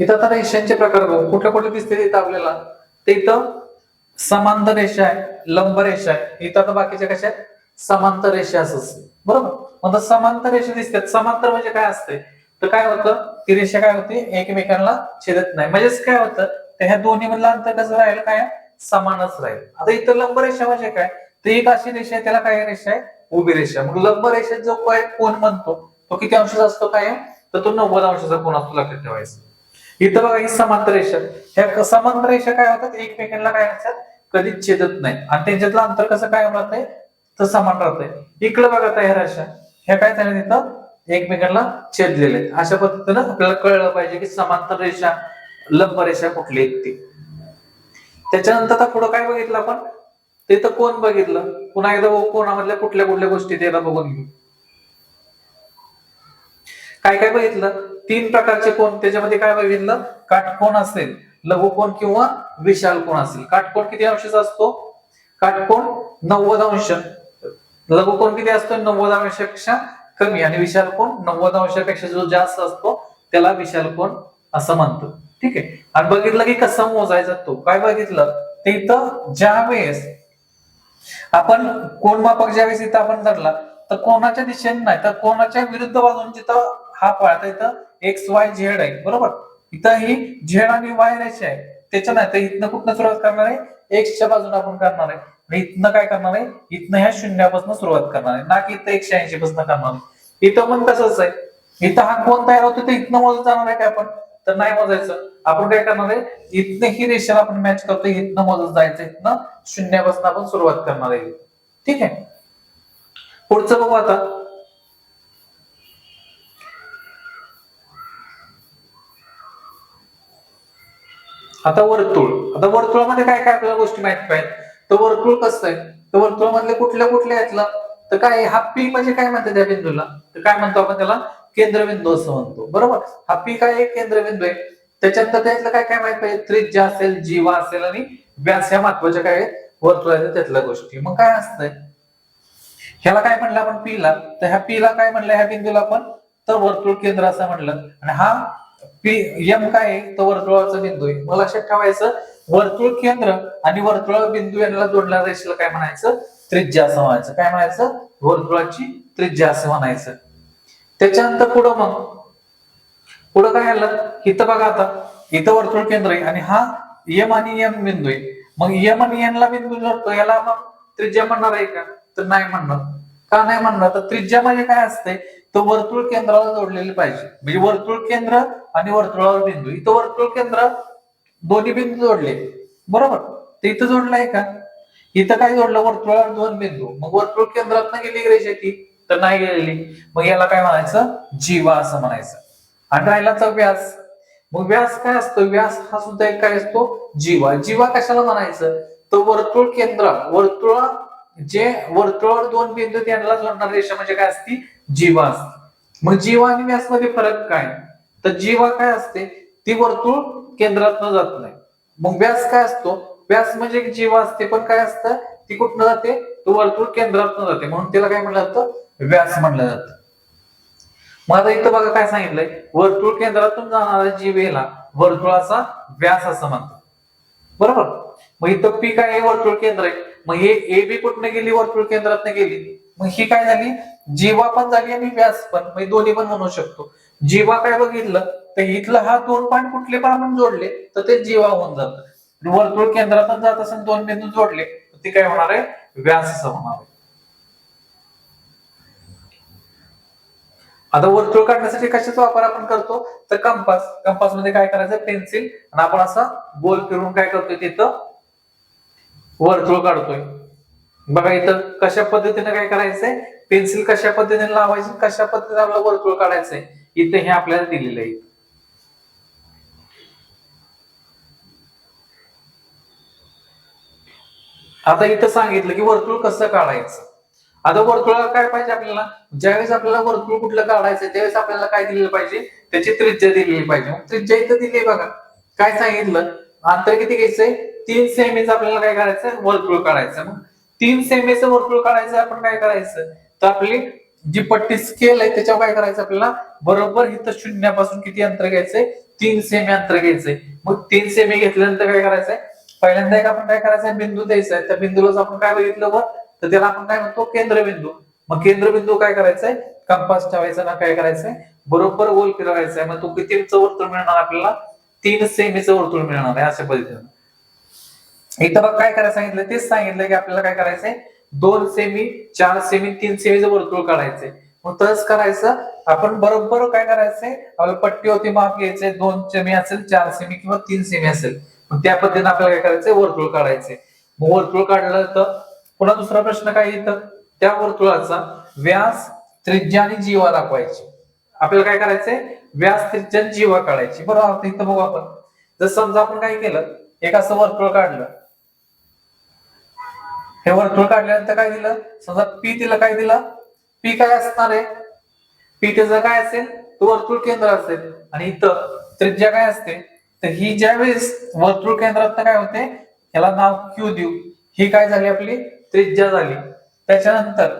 इथं आता रेषांचे प्रकार बघू कुठे कुठे दिसते इथं आपल्याला. ते इथं समांतर रेषा आहे, लंब रेषा आहे. इथं आता बाकीच्या कशा आहेत, समांतर रेषा असते. बरोबर. मग समांतर रेषा दिसतात. समांतर म्हणजे काय असते, तर काय होतं, ती रेषा काय होती, एकमेकांना छेदत नाही. म्हणजेच काय होतं, तर ह्या दोन्ही मधलं अंतर कसं राहील, काय समानच राहील. आता इथं लंब रेषा म्हणजे काय, तर एक अशी रेषा आहे, त्याला काय रेषा आहे, उभी रेषा. मग लंब रेषेत जो काय कोन म्हणतो तो किती अंशाचा असतो, काय तर तो 90 अंशाचा कोन असतो, लक्षात ठेवायचं. इथं बघा ही समांतर रेषा, ह्या समांतर रेषा काय होतात, एकमेकांना काय असतात, कधीच छेदत नाही. आणि त्यांच्यातलं अंतर कसं काय राहतंय, तर समान राहतंय. इकडे बघा ह्या रेषा, ह्या काय झाल्या तिथं एकमेकांना छेदलेले आहेत. अशा पद्धतीनं आपल्याला कळलं पाहिजे की समांतर रेषा, लंब रेषा कुठली आहेत ती. त्याच्यानंतर आता पुढे काय बघितलं आपण, ते तर कोण बघितलं. पुन्हा एकदा कोणामधल्या कुठल्या कुठल्या गोष्टी त्याला बघून घेऊ. काय काय बघितलं, 3 प्रकारचे कोण. त्याच्यामध्ये काय बघितलं, काटकोन असेल, लघुकोन किंवा विशाल कोन असेल. काटकोन किती अंशाचा असतो, काटकोन 90 अंश. लघुकोन किती असतो, 90 अंशापेक्षा कमी. आणि विशाल कोन 90 अंशापेक्षा जो जास्त असतो त्याला विशाल कोन असं म्हणतो. ठीक आहे. आणि बघितलं की कसं मोजायचा तो, काय बघितलं, ते इथं ज्या वेळेस आपण कोनमापक ज्यावेळेस इथं आपण धरला, तर कोणाच्या दिशेने नाही, तर कोणाच्या विरुद्ध बाजूने जिथं हा पाळता, इथं एक्स वाय झेड आहे. बरोबर. इथं ही झेड आणि वाय रेषा आहे, त्याच्या नाही तर इथनं कुठनं सुरुवात करणार आहे, एक्सच्या बाजूने आपण करणार आहे. आणि इथनं काय करणार आहे, इथनं ह्या शून्यापासून सुरुवात करणार आहे, ना की इथं 180 पासून करणार आहे. इथं पण तसंच आहे. इथं हा कोण तयार होतो, तर इथनं मोजत जाणार आहे काय आपण, तर नाही मोजायचं. आपण काय करणार आहे, इथनं ही रेषेला आपण मॅच करतो, इथनं मोजत जायचं, इथनं शून्यापासून आपण सुरुवात करणार आहे. ठीक आहे. पुढचं बघू आता. आता वर्तुळ. आता वर्तुळामध्ये काय काय आपल्याला गोष्टी माहित पाहिजे. तर वर्तुळ कसं आहे, तर वर्तुळामधले कुठल्या कुठल्या यातलं, तर काय हा पी म्हणजे काय म्हणतात त्या बिंदूला, तर काय म्हणतो आपण त्याला, केंद्रबिंदू असं म्हणतो. बरोबर. हा पी काय एक केंद्रबिंदू आहे. त्याच्यानंतर त्यातलं काय काय माहित पाहिजे, त्रिज्या असेल, जीवा असेल आणि व्यास, ह्या महत्वाच्या काय वर्तुळाच्या त्यातल्या गोष्टी. मग काय असतंय, ह्याला काय म्हणलं आपण पीला, तर ह्या पीला काय म्हणलं, ह्या बिंदूला आपण तर वर्तुळ केंद्र असं म्हणलं. आणि हा पी एम काय आहे, तर वर्तुळाचा बिंदू आहे. मग लक्षात ठेवायचं, वर्तुळ केंद्र आणि वर्तुळ बिंदू यांना जोडणाऱ्या रेषेला काय म्हणायचं, त्रिज्या असं म्हणायचं. काय म्हणायचं, वर्तुळाची त्रिज्या असं म्हणायचं. त्याच्यानंतर पुढं काय आलं, इथं बघा आता, इथं वर्तुळ केंद्र आहे आणि हा एम आणि एम बिंदू आहे. मग एम आणि एन ला बिंदू जोडतो, याला मग त्रिज्या म्हणणार आहे का, तर नाही म्हणणार. का नाही म्हणणार, तर त्रिज्या म्हणजे काय असते, तर वर्तुळ केंद्राला जोडलेली पाहिजे. म्हणजे वर्तुळ केंद्र आणि वर्तुळावर बिंदू. इथं वर्तुळ केंद्र दोन्ही बिंदू जोडले, बरोबर, तर इथं जोडलाय का, इथं काय जोडलं, वर्तुळावर 2 बिंदू. मग वर्तुळ केंद्रात गेली रेषा ती, तर नाही गेलेली. मग याला काय म्हणायचं, जीवा असं म्हणायचं. आणि राहिला तर व्यास. मग व्यास काय असतो, व्यास हा सुद्धा एक काय असतो, जीवा. जीवा कशाला म्हणायचं, तर वर्तुळ केंद्र, वर्तुळावर 2 बिंदू त्यांना जोडणारी रेषा म्हणजे काय असती, जीवा असते. मग जीवा आणि व्यास मध्ये फरक काय, तर जीवा काय असते, ती वर्तुळ केंद्रात जात नाही. मग व्यास काय असतो, व्यास म्हणजे जीवा असते, पण काय असतं, ती कुठनं जाते, तो वर्तुळ केंद्रात जाते, म्हणून त्याला काय म्हणलं जातं, व्यास म्हणलं जातं. मग आता इथं बघा काय सांगितलंय, वर्तुळ केंद्रातून जाणाऱ्या जीवेला वर्तुळाचा व्यास असं म्हणतात. बरोबर. मग इथं पी काय आहे, वर्तुळ केंद्र आहे. मग हे ए बी कुठनं गेली, वर्तुळ केंद्रात गेली. मग ही काय झाली, जीवा पण झाली आणि व्यास पण, म्हणजे दोन्ही पण म्हणू शकतो. जीवा काय बघितलं, तर इथलं हा 2 पॉईंट कुठले पण आपण जोडले तर ते जीवा होऊन जातं. वर्तुळ केंद्रातून जात असेल 2 बिंदू जोडले तर ते काय होणार आहे, व्यास असं होणार आहे. आता वर्तुळ काढण्यासाठी कशाचा वापर आपण करतो, तर कंपास. कंपास मध्ये काय करायचं, पेन्सिल, आणि आपण असा गोल फिरून काय करतोय, तिथं वर्तुळ काढतोय. बघा इथं कशा पद्धतीने काय करायचंय, पेन्सिल कशा पद्धतीने लावायची, कशा पद्धतीने आपल्याला वर्तुळ काढायचंय, इथे हे आपल्याला दिलेलं आहे. आता इथं सांगितलं की वर्तुळ कसं काढायचं. आता वर्तुळाला काय पाहिजे आपल्याला, ज्यावेळेस आपल्याला वर्तुळ कुठलं काढायचं त्यावेळेस आपल्याला काय दिलेलं पाहिजे, त्याची त्रिज्या दिलेली पाहिजे. मग त्रिज्या इथं दिली बघा, काय सांगितलं, अंतर किती घ्यायचंय, 3 सेमीच आपल्याला काय करायचं, वर्तुळ काढायचं. मग 3 सेमीचं वर्तुळ काढायचं, आपण काय करायचं, तर आपली जी पट्टी स्केल आहे त्याच्यावर काय करायचं आपल्याला, बरोबर इथं शून्यापासून किती अंतर घ्यायचंय, 3 सेमी अंतर घ्यायचंय. मग 3 सेमी घेतल्यानंतर काय करायचंय, पहिल्यांदा एक आपण काय करायचंय, बिंदू द्यायचा आहे. त्या बिंदूलाच आपण काय बघितलं वर, तर त्याला आपण काय म्हणतो, केंद्रबिंदू. मग केंद्रबिंदू काय करायचंय, कंपास ठेवायचा ना, काय करायचंय, बरोबर गोल फिरवायचा आहे. मग तो कितीचं वर्तुळ मिळणार आपल्याला, 3 सेमीचं वर्तुळ मिळणार आहे अशा पद्धतीने. इथं बघ काय करायला सांगितलं, तेच सांगितलं की आपल्याला काय करायचंय, 2 सेमी, 4 सेमी, 3 सेमीचं वर्तुळ काढायचंय. मग तसंच करायचं आपण, बरोबर काय करायचंय, आपल्याला पट्टी होती माप घ्यायचंय, 2 सेमी असेल, 4 सेमी किंवा 3 सेमी असेल. मग त्या पद्धतीने आपल्याला काय करायचंय, वर्तुळ काढायचंय. मग वर्तुळ काढलं तर पुन्हा दुसरा प्रश्न काय येतं, त्या वर्तुळाचा व्यास, त्रिज्या आणि जीवा दाखवायची. आपल्याला काय करायचंय, व्यास, त्रिज्या आणि जीवा काढायची. बरोबर, इथं बघू आपण. जर समजा आपण काय केलं, एक असं वर्तुळ काढलं, हे वर्तुळ काढल्यानंतर काय दिलं, समजा पी तिला काय दिलं, पी काय असणार आहे, पी त्याचं काय असेल, तो वर्तुळ केंद्र असेल. आणि इथं त्रिज्या काय असते, तर ही ज्या वेळेस वर्तुळ केंद्रात काय होते, याला नाव क्यू देऊ, ही काय झाली आपली त्रिज्या झाली. त्याच्यानंतर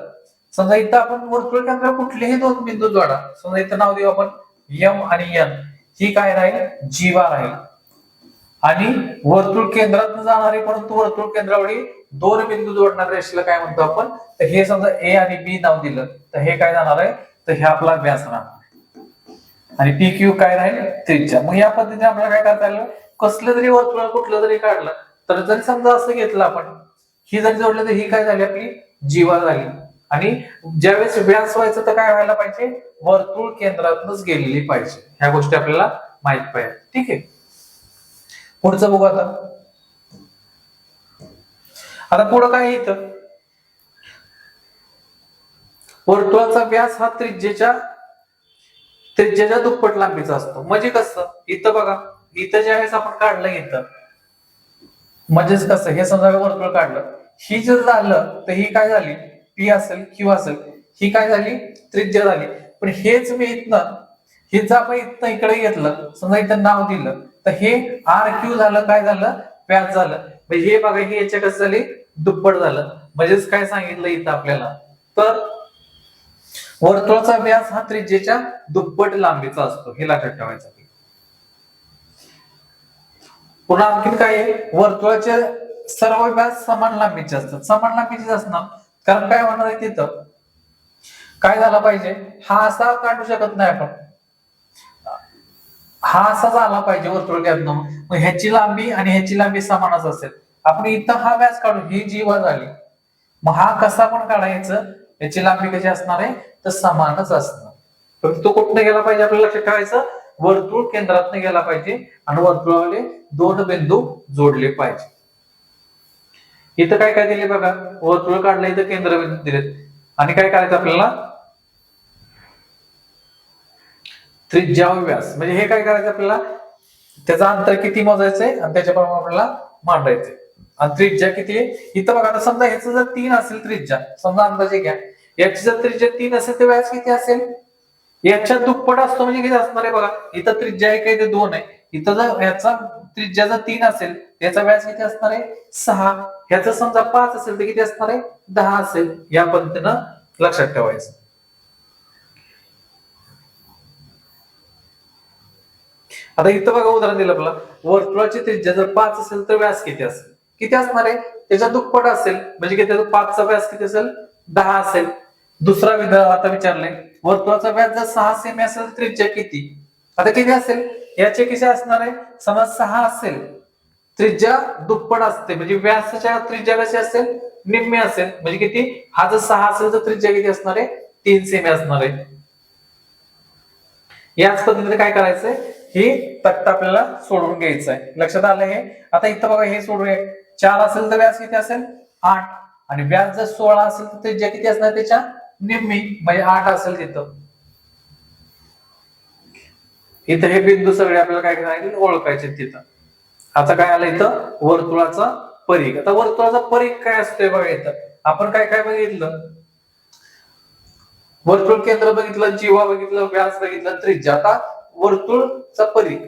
समजा इथं आपण वर्तुळ केंद्र कुठलेही 2 बिंदू जोडा, समजा इथं नाव देऊ आपण एम आणि एन, ही काय राहील, जीवा राहील. आणि वर्तुळ केंद्रात जाणारे परंतु वर्तुळ केंद्रावरील 2 बिंदू जोडणाऱ्या रेषेला काय म्हणतो आपण, तर हे समजा ए आणि बी नाव दिलं, तर हे काय जाणार आहे, तर हे आपला व्यास राहणार. आणि पी क्यू काय राहील, त्रिज्या. मग या पद्धतीने आपल्याला काय करता आलं, कसलं जरी वर्तुळ कुठलं जरी काढलं, तर जरी समजा असं घेतलं आपण, ही जरी जोडलं तर ही काय झाली, आपली जीवा झाली. आणि ज्यावेळेस व्यास व्हायचं तर काय व्हायला पाहिजे, वर्तुळ केंद्रातूनच गेलेली पाहिजे. ह्या गोष्टी आपल्याला माहित पाहिजे. ठीक आहे, पुढचं बघू आता. आता पुढं काय येतं, वर्तुळाचा व्यास हा त्रिज्येच्या दुप्पट लांबीचा असतो. म्हणजे कसं, इथं बघा, इथं ज्यावेळेस आपण काढलं इथं, म्हणजेच कसं, हे समजा वर्तुळ काढलं, ही जर झालं तर ही काय झाली, पी असेल, क्यू असेल, ही काय झाली, त्रिज्या झाली. पण हेच मी इथनं, हिचं आपण इथनं इकडे घेतलं, समजा इथं नाव दिलं, तर हे आर क्यू झालं, काय झालं, व्यास झालं. म्हणजे हे बघा, हे याच्या कसं झाली, दुप्पट झालं. म्हणजेच काय सांगितलं इथं आपल्याला, तर वर्तुळाचा व्यास हा त्रिज्येच्या दुप्पट लांबीचा असतो, हे लक्षात ठेवायचं. पुन्हा आणखीन काय आहे, वर्तुळाचे सर्व व्यास समान लांबीचे असतात. समान लांबीचेच असणार, कारण काय होणार आहे, तिथं काय झालं पाहिजे, हा असा काढू शकत नाही आपण, हा असा झाला पाहिजे वर्तुळ घ्यायला. मग ह्याची लांबी आणि ह्याची लांबी समानच असेल. आपण इथं हा व्यास काढू, ही जीवा झाली. मग हा कसा पण काढायचं, याची लांबी कशी असणार आहे, तर समानच असणार. पण तो कुठनं गेला पाहिजे, आपल्याला लक्षात ठेवायचं, वर्तुळ केंद्रातून गेला पाहिजे आणि वर्तुळावले 2 बिंदू जोडले पाहिजे. इथं काय काय दिले बघा, वर्तुळ काढलं, इथं केंद्रबिंदू दिलेत. आणि काय करायचं आपल्याला, त्रिज्या व व्यास, म्हणजे हे काय करायचं आपल्याला, त्याचं अंतर किती मोजायचंय आणि त्याच्याप्रमाणे आपल्याला मांडायचंय. आणि त्रिज्या किती आहे, इथं बघा, आता समजा ह्याचं जर 3 असेल त्रिज्या, समजा अंदाजे घ्या, याची जर त्रिज्या 3 असेल तर व्यास किती असेल, याच्या दुप्पट असतो. म्हणजे किती असणार आहे बघा, इथं त्रिज्या आहे काय, ते 2 आहे. इथं जर याचा त्रिज्या जर 3 असेल, याचा व्यास किती असणार आहे, 6. ह्याचं समजा 5 असेल तर किती असणार आहे, 10 असेल. या पद्धतीनं लक्षात ठेवायचं. आता इथं बघा उदाहरण दिलं आपलं, वर्तुळाची त्रिज्या जर 5 असेल तर व्यास किती असेल, किती असणार आहे, त्याच्या दुप्पट असेल. म्हणजे किती, 5चा व्यास किती असेल, 10 असेल. दुसरा आता विचारलंय, वर्तुळाचा व्यास जर 6 सेमी असेल तर त्रिज्या किती, आता किती असेल, याचे किती असणार आहे, समज 6 असेल, त्रिज्या दुप्पट असते, म्हणजे व्यासाच्या त्रिज्या कशी असेल, निम्मी असेल. म्हणजे किती, हा जर 6 असेल तर त्रिज्या किती असणार आहे, 3 सेमी असणार आहे. याच पद्धतीने काय करायचंय, हे तक्ता आपल्याला सोडवून घ्यायचं आहे. लक्षात आलं हे. आता इथं बघा, हे सोडूया, 4 असेल तर व्यास किती असेल, 8. आणि व्यास जर 16 असेल तर त्रिज्या किती असणार, त्याच्या निम्मी, म्हणजे 8 असेल तिथं. इथं हे बिंदू सगळे आपल्याला काय करायचे, ओळखायचे तिथं. आता काय आलं इथं, वर्तुळाचा परिघ. आता वर्तुळाचा परिघ काय असतोय बघा, इथं आपण काय काय बघितलं, वर्तुळ केंद्र बघितलं, जीवा बघितलं, व्यास बघितलं, त्रिज्या. आता वर्तुळचा परिघ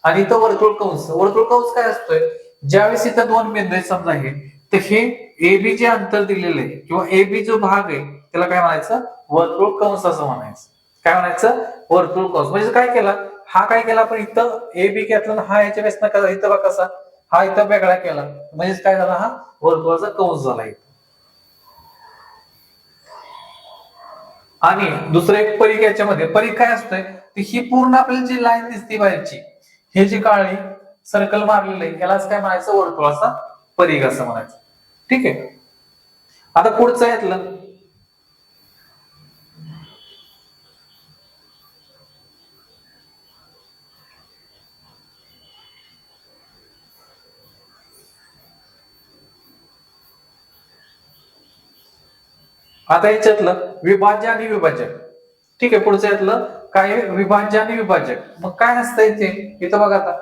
आणि इथं वर्तुळ कंस. वर्तुळ कंस काय असतोय, ज्यावेळेस इथं 2 बिंदू आहेत समजा हे, तर हे एबी जे अंतर दिलेलं आहे किंवा एबी जो भाग आहे, त्याला काय म्हणायचं, वर्तुळ कंस असं म्हणायचं. काय म्हणायचं, वर्तुळ कंस. म्हणजे काय केला, हा काय केला आपण इथं ए बी घेतला, हा याच्या वेळेस नका इथं बघा कसा, हा इथं वेगळा केला, म्हणजे काय झाला, हा वर्तुळाचा कंस झाला इथं. आणि दुसरं एक परीघ, याच्यामध्ये परीघ काय असतंय, ही पूर्ण आपल्याला जी लाईन दिसते बाहेरची, हे जी काळी सर्कल मारलेलं आहे, यालाच काय म्हणायचं, वर्तुळाचा परीघ असं म्हणायचं. ठीक आहे. आता पुढचं यातलं, आता याच्यातलं विभाज्य आणि विभाजक. ठीक आहे. पुढचं यातलं काय, विभाज्य आणि विभाजक. मग काय असतं इथे, इथं बघा आता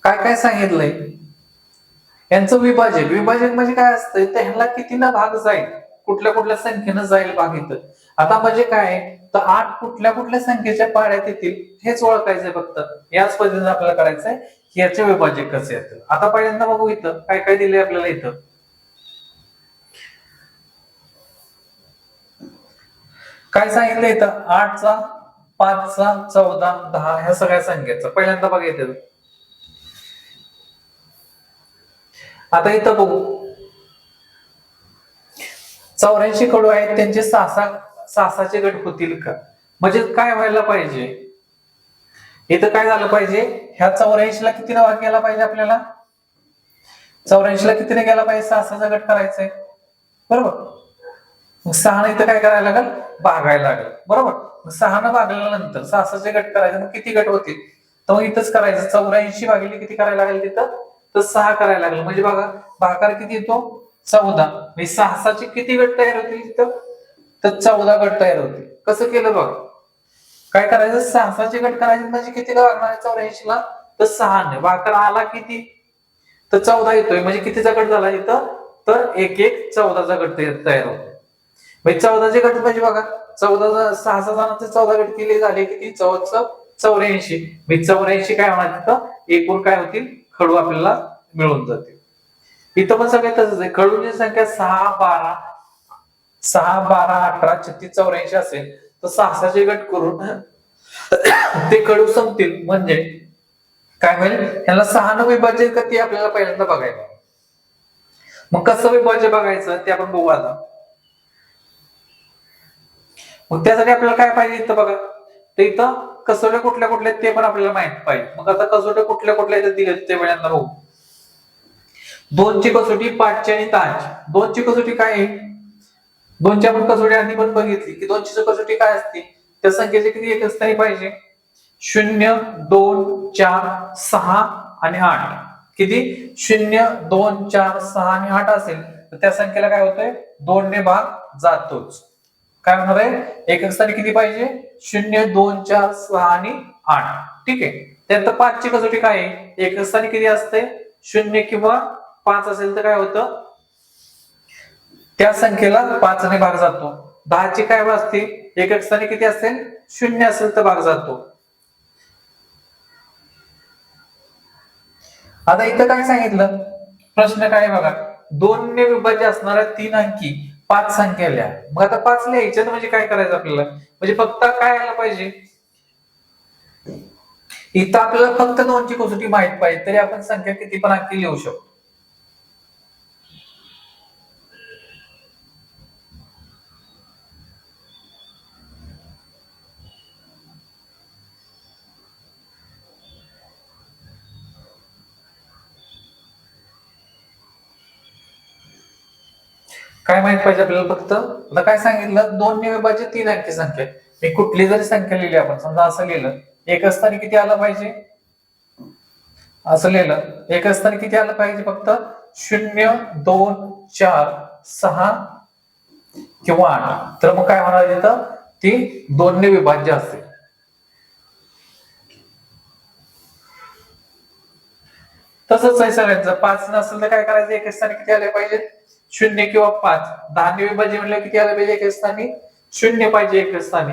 काय काय सांगितलंय, यांचं विभाजक. विभाजक म्हणजे काय असतंय, तर ह्याला किती ना भाग जाईल, कुठल्या कुठल्या संख्येनं जाईल भाग इथं. आता म्हणजे काय, तर 8 कुठल्या कुठल्या संख्येच्या पाड्यात येतील हेच ओळखायचंय फक्त. याच पद्धतीने आपल्याला करायचंय, याचे विभाजक कसे येतील. आता पहिल्यांदा बघू इथं काय काय दिले आपल्याला. इथं काय सांगितलं, इथं 8चा 5चा 14 10 ह्या सगळ्या संख्येचा पहिल्यांदा बघा येतं. आता इथं बघू, 84 कडू आहेत, त्यांचे सहाचे गट होतील का. म्हणजे काय व्हायला पाहिजे, इथं काय झालं पाहिजे, ह्या 84 ला कितीने भाग गेला पाहिजे आपल्याला, 84 ला कितीने गेला पाहिजे, 6चा गट करायचंय, बरोबर. मग 6 इथं काय करायला लागेल, भागायला लागेल, बरोबर. मग 6 भागल्यानंतर 6चे गट करायचे, मग किती गट होतील, तर मग इथंच करायचं, 84 भागिले किती करायला लागेल तिथं, तर 6 करायला लागेल. म्हणजे बघा भागाकार किती येतो, 14. म्हणजे 6चे किती गट तयार होतील तिथं, तर 14 गट तयार होतील. कसं केलं बघ, काय करायचं, 6चे गट करायचे, म्हणजे कितीला भागणार आहे 84 ला, तर 6ने. भागाकार आला किती, तर 14 येतोय. म्हणजे कितीचा गट झाला इथं, तर 1 1 14चा गट तयार होतो. म्हणजे 14चे गट म्हणजे बघा, 14 6 जणांचे 14 गट केले, झाले किती, 14 84. म्हणजे 84 काय होणार तिथं, एकूण काय होतील खडू आपल्याला मिळून जातील. इथं पण सगळ्यात तसंच आहे, खडूची संख्या 6 12 6 12 18 36 84 असेल, तर 6चे गट करून ते खडू संपतील. म्हणजे काय होईल, ह्याला 6 विभाज्य किती आपल्याला पहिल्यांदा बघायला. मग कसं विभाज्य बघायचं ते आपण बघू आता. मग त्यासाठी आपल्याला काय पाहिजे, इथं बघा, तर इथं कसोट्या कुठल्या कुठल्या ते पण आपल्याला माहित पाहिजे. मग आता कसोट्या कुठल्या कुठल्या दिल्या ते पहिल्यांदा बघू. 2ची कसोटी, 5ची आणि 10ची. 2ची कसोटी काय आहे, 2ची आपण कसोटी आधी पण बघितली की 2ची कसोटी काय असते, त्या संख्येचे किती एक स्थानी पाहिजे, 0 2 4 6 आणि 8. किती, 0 2 4 6 आणि 8 असेल, तर त्या संख्येला काय होतंय, 2 ने भाग जातोच. काय होणार आहे, एक स्थानी किती पाहिजे, 0 2 4 6 आणि 8. ठीक आहे. त्यानंतर 5ची कसोटी काय आहे, एक स्थानी किती असते, 0 किंवा 5 असेल तर काय होतं, त्या संख्येला 5 ने भाग जातो. 10ची काय असते, एक स्थानी किती असेल, 0 असेल तर भाग जातो. आता इथं काय सांगितलं, प्रश्न काय बघा, 2 ने विभाज्य असणाऱ्या 3 अंकी 5 संख्या लिहा. मग आता 5 लिहायच्यात म्हणजे काय करायचं आपल्याला, म्हणजे फक्त काय आलं पाहिजे, इथं आपल्याला फक्त 2ची कसोटी माहित पाहिजे, तरी आपण संख्या किती पण अंकी लिहू शकतो. काय माहित पाहिजे आपल्याला, फक्त आता काय सांगितलं, 2 ने विभाज्य 3 अंकी संख्या. मी कुठली जरी संख्या लिहिली, आपण समजा असं लिहिलं, एक स्थानी किती आलं पाहिजे, असं लिहिलं, एक स्थानी किती आलं पाहिजे, फक्त 0 2 4 6 किंवा 8. तर मग काय होणार इथं, ती 2 ने विभाज्य असेल. तसंच आहे सगळ्यांचं. 5 नसेल तर काय करायचं, एक स्थानी किती आले पाहिजे, 0 किंवा 5. 10 ने विभाज्य म्हणलं किती आलं पाहिजे, एक स्थानी 0 पाहिजे एक स्थानी.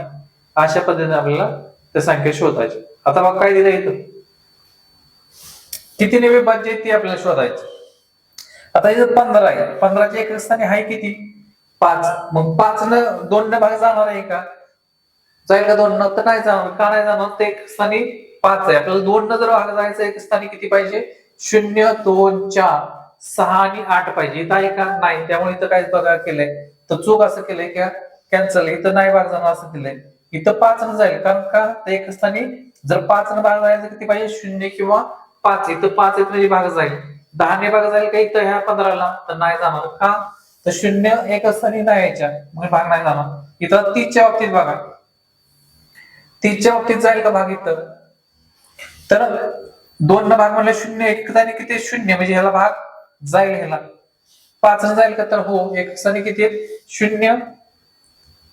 अशा पद्धतीने आपल्याला त्या संख्या शोधायची. आता मग काय दिलं इथं, कितीने विभाज्य ती आपल्याला शोधायची. आता इथं 15 आहे, 15च्या एक स्थानी आहे किती 5, मग 5 न 2 न भाग जाणार आहे का, जाईल का 2 न, तर नाही जाणार. का नाही जाणार, ते एक स्थानी 5 आहे, आपल्याला 2 न जर भाग जायचं एक स्थानी किती पाहिजे, 0, 2, 4, 6 आणि 8 पाहिजे. इथं आहे का नाही, त्यामुळे इथं काय बघा केलंय, तर चूक असं केलंय का कॅन्सल, इथं नाही भाग जाणार असं दिलंय. इथं 5 न जाईल, कारण का तर एक स्थानी जर 5 न भाग जायचं किती पाहिजे, 0 किंवा 5, इथं 5 येत म्हणजे भाग जाईल. 10 ने भाग जाईल का इथं ह्या 15ला, तर नाही जाणार. का तर 0 एक स्थानी नाही यायच्या, मग भाग नाही जाणार. इथं 30च्या बाबतीत बघा, 30च्या बाबतीत जाईल का भाग इथं, तर 2 न भाग म्हणलं 0, एक स्थानी किती 0 म्हणजे ह्याला भाग जाईल, ह्याला 5 न जाईल का, तर हो, एक स्थानी किती आहे 0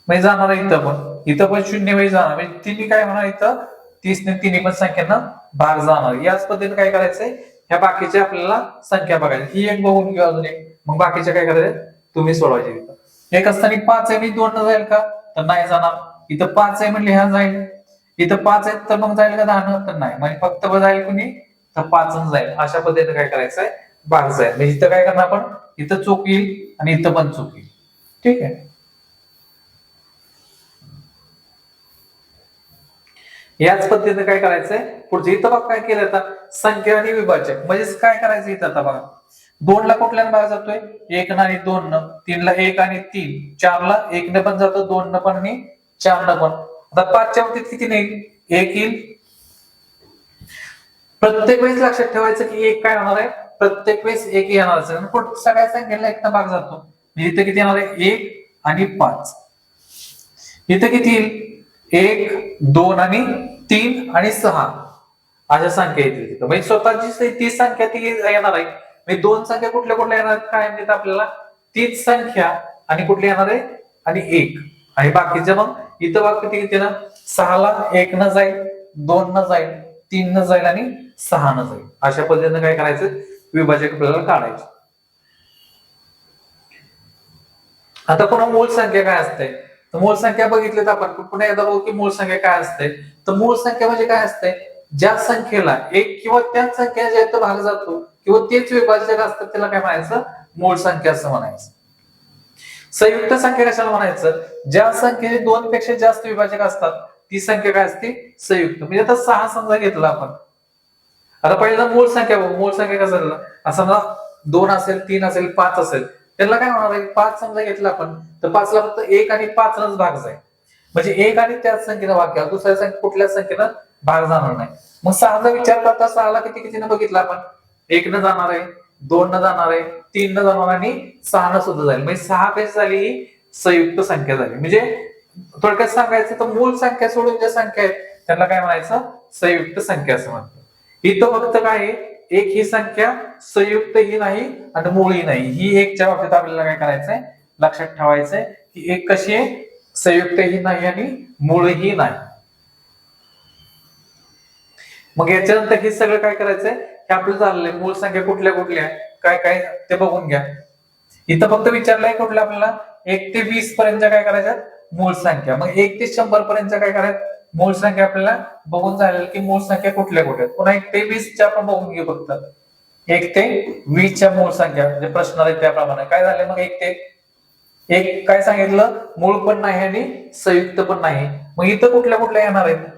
म्हणजे जाणार आहे. इथं पण 0 म्हणजे जाणार, म्हणजे तिन्ही काय होणार इथं 30 ने तिन्ही पण संख्यांना भाग जाणार. याच पद्धतीने काय करायचंय, ह्या बाकीच्या आपल्याला संख्या बघायची, ही एक बघून घेऊ अजून एक, मग बाकीच्या काय करायचं तुम्ही सोडवायचे. इथं एक असताना 5 आहे म्हणजे 2 न जाईल का, तर नाही जाणार. इथं 5 आहे म्हणजे ह्या जाईल, इथं 5 आहे तर मग जाईल का 10 न, तर नाही, म्हणजे फक्त जाईल कुणी तर 5 न जाईल. अशा पद्धतीने काय करायचंय भाग जाईल. म्हणजे इथं काय करणार आपण, इथं चूक येईल आणि इथं पण चूक येईल. ठीक आहे, याच पद्धतीने काय करायचंय पुढचे. इथं बघ काय केलं, आता संख्या आणि विभाजक म्हणजे काय करायचं इथं, आता बघा 2 ला कुठल्यानं भाग जातोय, 1 न आणि 2 न, 3 ला 1 आणि 3, 4 ला 1 न पण जातो, 2 न पण आणि 4 न पण. आता 5च्या बाबतीत किती नाही, 1 येईल. प्रत्येक वेळेस लक्षात ठेवायचं की 1 काय होणार आहे, प्रत्येक वेळेस 1 येणार असेल, सगळ्या संख्येला 1 न भाग जातो. म्हणजे इथं किती येणार आहे, 1 आणि 5. इथं किती येईल, 1, 2 आणि 3 आणि 6 अशा संख्या येतील तिथं. म्हणजे स्वतःची ती संख्या ती येणार आहे. म्हणजे दोन संख्या कुठल्या कुठल्या येणार आहेत काय माहिती आपल्याला, तीच संख्या आणि कुठली येणार आहे आणि 1, आणि बाकीच्या मग इथं बघ किती किती ना, 6 ला 1 न जाईल, 2 न जाईल, 3 न जाईल आणि 6 न जाईल. अशा पद्धतीने काय करायचं विभाजक आपल्याला काढायचे. आता पुन्हा मूळ संख्या काय असते, तर मूळ संख्या बघितली तर आपण पुन्हा एकदा बघू की मूळ संख्या काय असते. तर मूळ संख्या म्हणजे काय असते, ज्या संख्येला एक किंवा त्याच संख्या ज्या भाग जातो किंवा तेच विभाजक असतात त्याला काय म्हणायचं, मूळ संख्या असं म्हणायचं. संयुक्त संख्या कशाला म्हणायचं, ज्या संख्येचे 2 पेक्षा जास्त विभाजक असतात ती संख्या काय असते संयुक्त. म्हणजे आता 6 समजा घेतला आपण, आता पहिल्यांदा मूळ संख्या बघू. मूळ संख्या कसं झालं, समजा 2 असेल, 3 असेल, 5 असेल, त्याला काय होणार आहे, 5 समजा घेतला आपण तर 5 ला फक्त 1 आणि 5 नच भाग जाईल. म्हणजे 1 आणि त्याच संख्येनं भाग घ्या, दुसऱ्या संख्या कुठल्या संख्येनं भाग जाणार नाही. मग 6 चा विचार करता 6 ला किती कितीनं बघितलं आपण, 1 न जाणार आहे, 2 न जाणार आहे, 3 न जाणार आणि 6 न सुद्धा जाईल. म्हणजे 6 कशी झाली, ही संयुक्त संख्या झाली. म्हणजे थोडक्यात सांगायचं तर मूळ संख्या सोडून ज्या संख्या आहेत त्यांना काय म्हणायचं, संयुक्त संख्या असं म्हणतात. इथं फक्त काय आहे, एक ही संख्या संयुक्त ही नाही आणि मूळ ही नाही. ही एकच्या बाबतीत आपल्याला काय करायचंय लक्षात ठेवायचंय की एक कशी आहे, संयुक्त ही नाही आणि मूळ ही नाही. मग याच्यानंतर हे सगळं काय करायचंय, हे आपलं झालेलं आहे. मूळ संख्या कुठल्या कुठल्या काय काय ते बघून घ्या. इथं फक्त विचारलंय कुठल्या आपल्याला 1 ते 20 पर्यंत काय करायच्या मूळ संख्या. मग 1 ते 100 पर्यंत काय करायचं मूळ संख्या आपल्याला बघून झालेलं की मूळ संख्या कुठल्या कुठल्या. पुन्हा 1 ते 20 च्या आपण बघून घेऊ फक्त. 1 ते 20 च्या मूळ संख्या म्हणजे प्रश्न आहे त्याप्रमाणे काय झाले. मग 1 ते 1 काय सांगितलं, मूळ पण नाही आणि संयुक्त पण नाही. मग इथं कुठल्या कुठल्या येणार आहेत,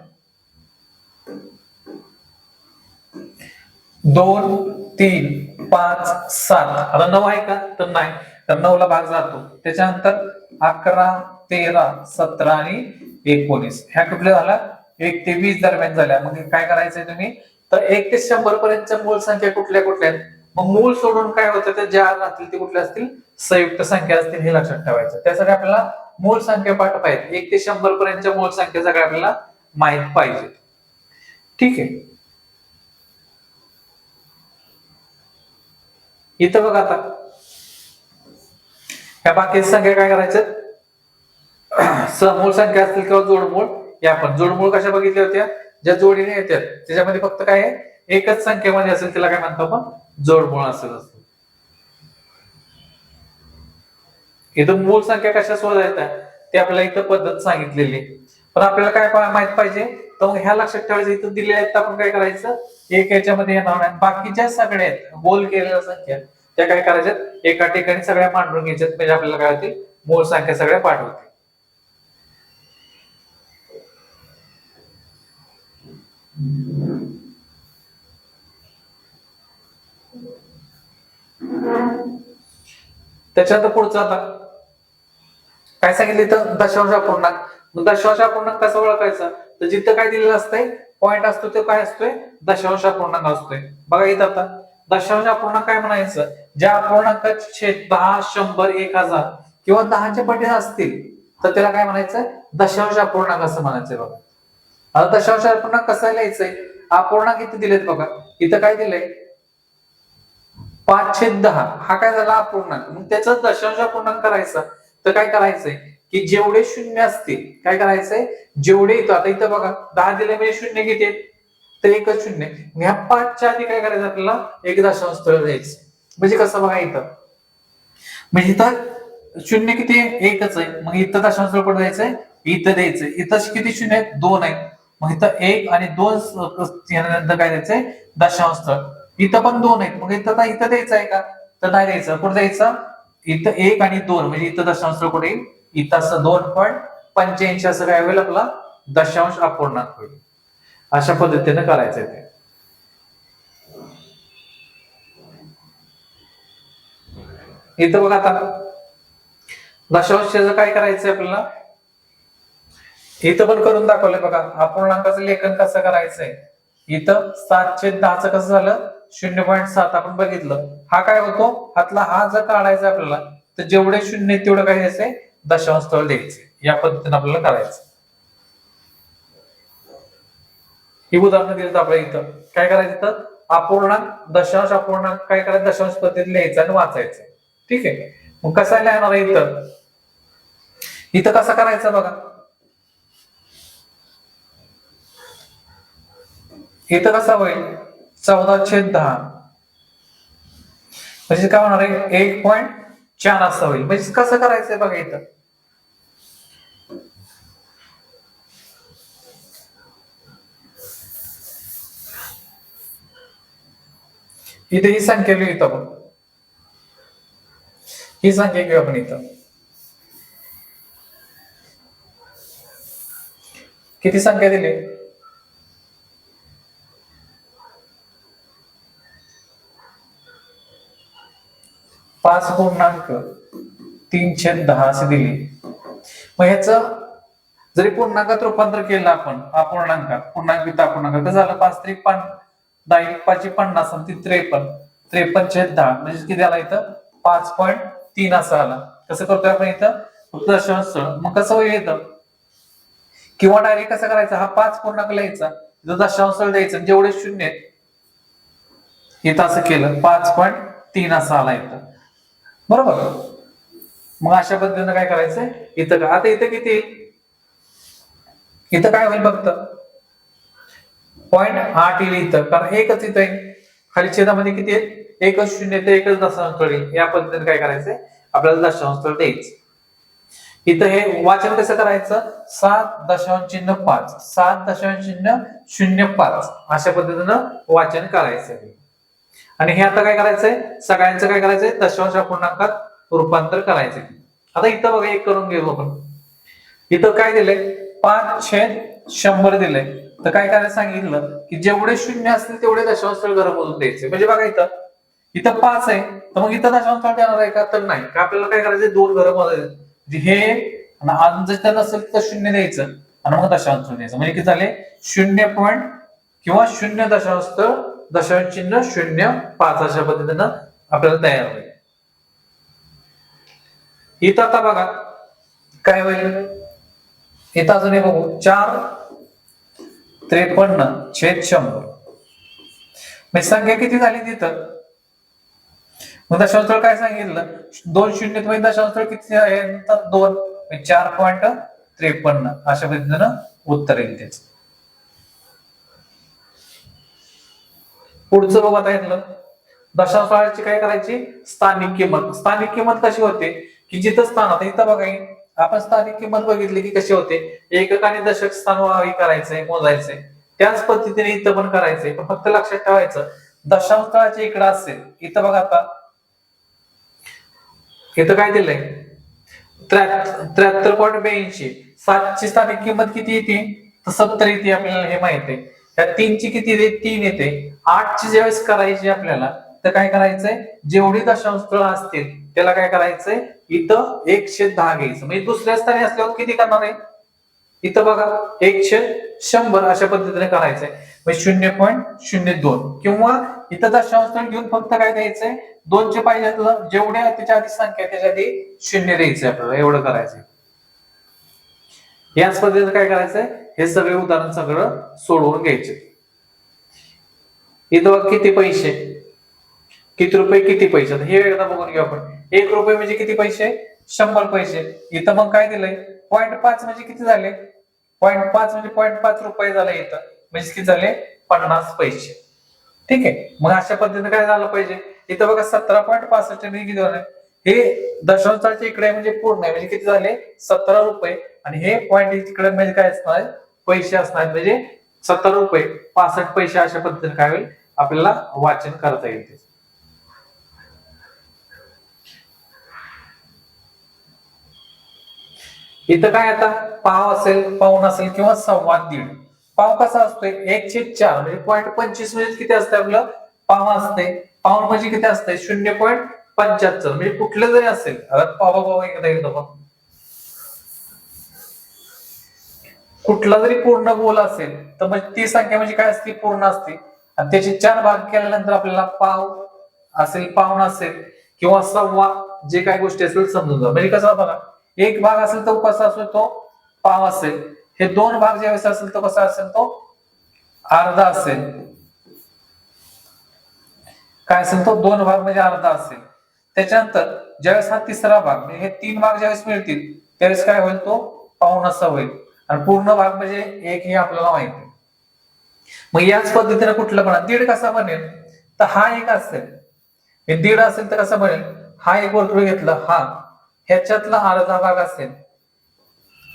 2, 3, 5, 7. आता 9 आहे का, तर नाही, तर 9 ला भाग जातो. त्याच्यानंतर 11, 13, 17 आणि 19 ह्या कुठल्या झाल्या 1 ते 20 दरम्यान झाल्या. मग काय करायचंय तुम्ही, तर 1 ते 100 पर्यंतच्या मूळ संख्या कुठल्या कुठल्या आहेत. मग मूळ सोडून काय होतं, तर ज्या असतील ते कुठल्या असतील संयुक्त संख्या असतील हे लक्षात ठेवायचं. त्यासाठी आपल्याला मूळ संख्या पाठ पाहिजे. 1 ते 100 पर्यंतच्या मूळ संख्या सगळ्या आपल्याला माहित पाहिजे. ठीक आहे, इथं बघा आता ह्या बाकीच्या संख्या काय करायच्या, समूळ संख्या असतील किंवा जोडमूळ. या आपण जोडमूळ कशा बघितल्या होत्या, ज्या जोडीने येतात त्याच्यामध्ये फक्त काय आहे, एकच संख्येमध्ये असेल त्याला काय म्हणतो आपण जोडमूळ असेल. इथं मूळ संख्या कशा शोधायच्या ते आपल्याला इथं पद्धत सांगितलेली. पण आपल्याला काय माहित पाहिजे, तर मग ह्या लक्षात ठेवायचं. इथं दिले आहेत आपण काय करायचं, एक याच्यामध्ये येणार नाही, बाकीच्या सगळ्या गोल केलेल्या संख्या त्या काय करायच्यात एका ठिकाणी सगळ्या मांडून घ्यायच्यात, म्हणजे आपल्याला काय होतील मूळ संख्या सगळ्या पाठवतील. त्याच्यानंतर पुढचं आता काय सांगितलं इथं दशांश अपूर्णांक. मग दशांश अपूर्णांक कसं ओळखायचं, तर जिथं काय दिलेलं असतंय पॉईंट असतो तो काय असतोय दशांश अपूर्णांक असतोय. बघा इथं आता दशांश अपूर्णांक काय म्हणायचं, ज्या अपूर्णांकाचे छेद 10, 100, 1000 किंवा 10च्या पटीने असतील तर त्याला काय म्हणायचं दशांश अपूर्णांक असं म्हणायचंय. बघा आता दशांश अपूर्णांक कसं लिहायचंय, अपूर्णांक इथे दिलेत बघा, इथं काय दिलंय 5/10 हा काय झाला अपूर्णांक. मग त्याचा दशांश अपूर्णांक करायचा तर काय करायचंय की जेवढे शून्य असतील काय करायचंय, जेवढे इथं आता इथं बघा 10 दिले म्हणजे शून्य किती आहेत तर एकच शून्य. ह्या 5च्या आधी काय करायचं आपल्याला एक दशांश स्थळ द्यायचं. म्हणजे कसं बघा इथं, म्हणजे इथं शून्य किती आहे एकच आहे, मग इथं दशांश स्थळ कुठे द्यायचंय इथं द्यायचंय. इथं किती शून्य आहेत 2 आहेत, मग इथं 1 आणि 2 नंतर काय द्यायचंय दशांश स्थळ. इथं पण 2 आहेत, मग इथं द्यायचं आहे का तर नाही द्यायचं. कुठे द्यायचं इथं 1 आणि 2, म्हणजे इथं दशांश स्थळ कुठे येईल इथं असं 2.85 असं काय होईल आपला दशांश अपूर्णांक होईल. अशा पद्धतीने करायचंय ते. इथं बघा आता दशांशाचं काय करायचंय आपल्याला, इथं पण करून दाखवलंय बघा. अपूर्णांकाचं लेखन कसं करायचंय, इथं 7/10 कसं झालं 0.7 आपण बघितलं. हा काय होतो हातला हा जर काढायचा आपल्याला तर जेवढे शून्य तेवढं काय द्यायचंय दशांश स्थळ द्यायचे. या पद्धतीने आपल्याला करायचं. ही उदाहरण दिली आपल्या इथं काय करायचं, तर अपूर्णांक दशांश अपूर्णांक काय करायचं दशांश पद्धतीने लिहायचं आणि वाचायचं. ठीक आहे, मग कसं लिहिणार आहे इथं, इथं कसं करायचं बघा. इथं कसं होईल 14/10 म्हणजे काय होणार आहे 1.4 असं होईल. म्हणजे कसं करायचंय बघा इथं, इथे ही संख्या लिहू इथं आपण, ही संख्या घेऊ आपण इथं. किती संख्या दिली 5.3/10 अशी दिली. मग ह्याच जरी पूर्णांकात रूपांतर केलं आपण अपूर्णांकात पूर्णांक अपूर्णांकात तर झालं 5×3 = 50 आणि 53/10 म्हणजे किती आला इथं 5.3 असं आला. कसं करतोय आपण इथं फक्त दशांश स्थळ. मग कसं होईल इथं, किंवा डायरेक्ट कसं करायचं हा 5 पूर्णांक लिहायचा इथं दशांश स्थळ द्यायचं, जेवढे शून्य इथं असं केलं 5.3 असं आला इथं बरोबर. मग अशा पद्धतीने काय करायचंय इथं का आता इथं किती इथं काय होईल फक्त 0.8 येईल इथं, कारण एकच इथं आहे. खाली छेदामध्ये किती आहे एकच शून्य ते एकच दशांश स्थळ येईल. या पद्धतीने काय करायचंय आपल्याला दशांश स्थळ द्यायचं. इथं हे वाचन कसं करायचं 7.5 7.005 अशा पद्धतीनं वाचन करायचं. आणि हे आता काय करायचंय सगळ्यांचं काय करायचंय दशांश अपूर्णांकात रूपांतर करायचंय. आता इथं बघा एक करून घेऊ आपण. इथं काय दिलंय 5/100 दिलंय, तर काय करायला सांगितलं की जेवढे शून्य असतील तेवढे दशांश स्थळ घरं मोजून द्यायचे. म्हणजे बघा इथं इथं 5 आहे तर मग इथं दशांश स्थळ देणार आहे का तर नाही का, आपल्याला काय करायचं 2 घरं मोजायचे. हे आणि जर त्याला नसेल तर शून्य द्यायचं आणि मग दशांश स्थळ द्यायचं. म्हणजे किती झाले 0. किंवा 0.005 अशा पद्धतीनं आपल्याला तयार होईल. इथं आता बघा काय होईल, इथं अजून हे बघू 453/100 म्हणजे संख्या किती झाली तिथं. मग दशांश स्थळ काय सांगितलं 2 शून्य मध्ये दशांश स्थळ किती आहे तर 2 4.53 अशा पद्धतीनं उत्तर येईल त्याच. पुढचं बघू आता घेतलं दशांश स्थळाची काय करायची स्थानिक किंमत. स्थानिक किंमत कशी होते की जिथं स्थान आता इथं बघा आपण स्थानिक किंमत बघितली की कशी होते एकक आणि दशक स्थान करायचंय मोजायचंय. त्याच पद्धतीने इथं पण करायचंय, पण फक्त लक्षात ठेवायचं दशांश स्थळाच्या इकडे असेल इथं बघा आता इथं काय दिलंय 73.82. 7ची स्थानिक किंमत किती येते तर 70 येते आपल्याला हे माहित आहे. त्या 3ची किती येते 3 येते. 8ची ज्यावेळेस करायची आपल्याला तर काय करायचंय जेवढी दशांश स्थळं असतील त्याला काय करायचंय इथं 110 घ्यायचं म्हणजे दुसऱ्या स्थानी असल्यावर किती करणार आहे इथं बघा 100 अशा पद्धतीने करायचंय म्हणजे 0.02 किंवा इथं दशांश स्थळ घेऊन फक्त काय द्यायचंय 2चे पाहिजे जेवढ्या त्याच्या आधी संख्या त्याच्या आधी 0 द्यायचंय आपल्याला एवढं करायचंय. याच पद्धतीने काय करायचंय हे सगळे उदाहरण सगळं सोडवून घ्यायचे. इथं बघ किती पैसे किती रुपये किती पैसे हे एकदा बघून घेऊ आपण. 1 रुपये म्हणजे किती पैसे 100 पैसे. इथं मग काय दिलंय 0.5 म्हणजे किती झाले 0.5 म्हणजे 0.5 रुपये झाले इथं म्हणजे किती झाले 50 पैसे. ठीक आहे मग अशा पद्धतीने काय झालं पाहिजे इथं बघा 17.65 किती झाले हे दशांशाच्या इकडे म्हणजे पूर्ण आहे म्हणजे किती झाले 17 रुपये आणि हे पॉईंट इकडे म्हणजे काय असणार पैसे असणार म्हणजे 17 रुपये 65 पैसे अशा पद्धतीने काय होईल आपल्याला वाचन करता येईल. इथं काय आता पाव असेल पाऊण असेल किंवा 1.25 पाव कसा असतोय 1/4 म्हणजे 0.25 म्हणजे किती असते आपलं पाव असते. पाऊण म्हणजे किती असते 0.75 म्हणजे कुठलं जरी असेल पाव एकदा एकदा कुठला जरी पूर्ण गोल असेल तर म्हणजे ती संख्या म्हणजे काय असते पूर्ण असते आणि त्याचे 4 भाग केल्यानंतर आपल्याला पाव असेल पाऊण असेल किंवा 1.25 जे काही गोष्टी असेल समजून जा म्हणजे कसं बघा एक भाग असेल तो कसा असतो तो पाव असेल हे 2 भाग ज्यावेळेस असेल तो कसा असेल तो अर्धा असेल काय असेल तो 2 भाग म्हणजे अर्धा असेल. त्याच्यानंतर ज्यावेळेस हा तिसरा भाग म्हणजे हे 3 भाग ज्यावेळेस मिळतील त्यावेळेस काय होईल तो पाऊण असा होईल आणि पूर्ण भाग म्हणजे 1 हे आपल्याला माहिती आहे. मग याच पद्धतीने कुठलं पण 1.5 कसा बनेल तर हा एक असेल हे 1.5 असेल तर कसं बनेल हा एक वर्तुळ घेतला हा ह्याच्यातला अर्धा भाग असेल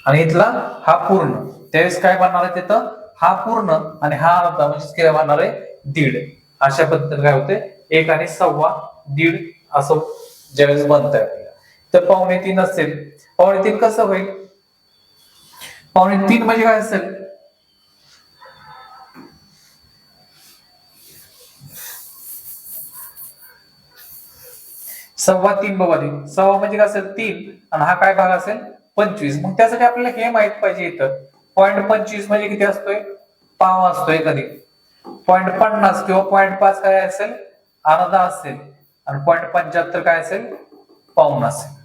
आणि इथला हा पूर्ण त्यावेळेस काय बनणार आहे तिथं हा पूर्ण आणि हा अर्धा म्हणजे काय बनणार आहे 1.5 अशा पद्धतीने काय होते 1 आणि 1.25 असं ज्यावेळेस बनत आहे आपल्याला. तर 2.25 असेल 2.25 कसं होईल 2.25 म्हणजे काय असेल 3.25 बघा 1.25 म्हणजे काय असेल 3 आणि हा काय भाग असेल 25. मग त्यासाठी आपल्याला हे माहित पाहिजे इथं 0.25 म्हणजे किती असतोय पाव असतोय कधी 0.50 किंवा 0.5 काय असेल अर्धा असेल आणि 0.75 काय असेल पाऊण असेल.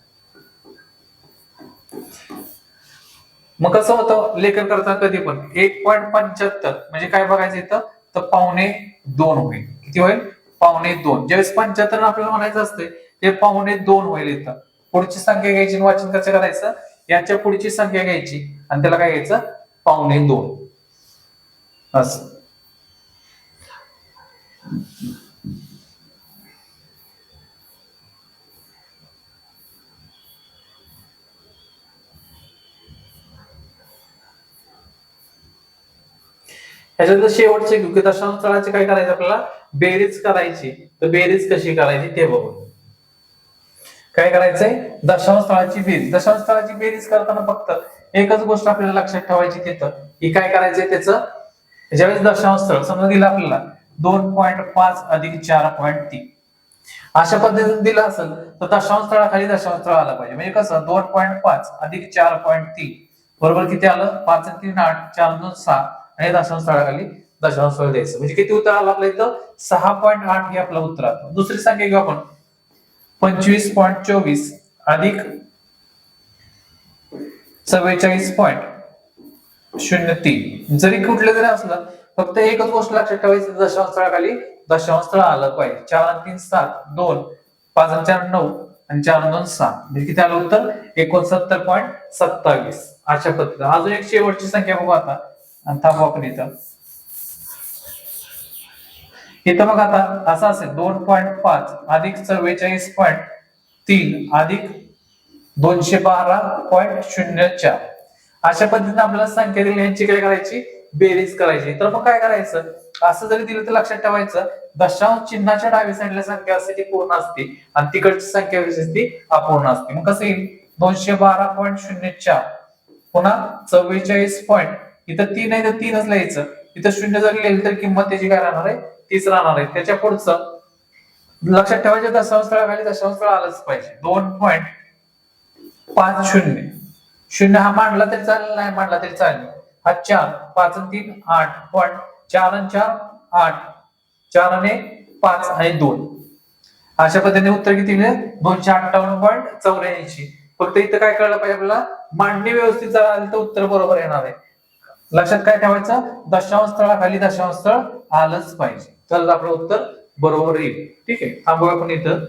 मग कसं होतं लेखन करताना कधी पण 1.75 म्हणजे काय बघायचं इथं तर 1.25 होईल. किती होईल 1.25 ज्यावेळेस 75 आपल्याला म्हणायचं असते ते 1.25 होईल. इथं पुढची संख्या घ्यायची वाचन कसं करायचं याच्या पुढची संख्या घ्यायची आणि त्याला काय घ्यायचं 1.25 असं. ह्याच्यात शेवटचे घेऊ की दशांश स्थळाची काय करायचं आपल्याला बेरीज करायची तर बेरीज कशी करायची ते बघू. काय करायचंय दशांश स्थळाची बेरीज करताना फक्त एकच गोष्ट आपल्याला लक्षात ठेवायची तिथं की काय करायचंय त्याचं ज्यावेळेस दशांश स्थळ समजा दिलं आपल्याला 2.5 अधिक 4.3 अशा पद्धतीने दिलं असेल तर दशांश स्थळाखाली दशांश स्थळ आला पाहिजे म्हणजे कसं 2.5 अधिक 4.3 बरोबर किती आलं 5 आणि 3 8 4 2 6 आणि दशांश स्थळाखाली दशांश स्थळ द्यायचं म्हणजे किती उत्तर आलं आपल्या इथं 6.8 हे आपलं उत्तर आलं. दुसरी संख्या घेऊ आपण 25.24 अधिक 44.03 जरी कुठलं जरी असलं फक्त एकच गोष्ट लक्षात ठेवायची दशांश स्थळाखाली दशांश स्थळ आलं पाहिजे. 4 आणि 3 7 2 5 आणि 4 9 आणि 4 आणि 2 6 म्हणजे किती आलं उत्तर 69.27 अशा पद्धतीने. अजून एक शेवटची संख्या बघू आता आणि थांबू आपण इथं बघा आता असं असेल 2.5 अधिक 44.3 अधिक 212.04 अशा पद्धतीने आपल्याला संख्या दिली यांची काय करायची बेरीज करायची. तर मग काय करायचं असं जरी दिलं तर लक्षात ठेवायचं, दशांश चिन्हाच्या डाव्या साईडला संख्या असते ती पूर्ण असते आणि तिकडची संख्या कशी असते अपूर्ण असते. मग कसं येईल 212.04 पुन्हा 44 पॉईंट, इथं 3 आहे तर 3च लिहायचं, इथं 0 जरी लिहिलं तर किंमत त्याची काय राहणार आहे 30 राहणार आहे. त्याच्या पुढचं लक्षात ठेवायचं, दशांश तळाखाली दशांश तळ आलंच पाहिजे. 2.50 शून्य हा मांडला तरी चालेल, नाही मांडला तरी चालेल. हा 4, 5 आणि 3 8 पॉईंट, 4 आणि 4 8, 4 आणि 5 आणि 2. अशा पद्धतीने उत्तर किती मिळेल 258.84. फक्त इथं काय कळलं पाहिजे आपल्याला, मांडणी व्यवस्थित जर आली तर उत्तर बरोबर येणार आहे. लक्षात काय ठेवायचं, दशांश तळाखाली दशांश तळ आलंच पाहिजे, तर आपलं उत्तर बरोबर येईल. ठीक आहे, थांबूया आपण इथं.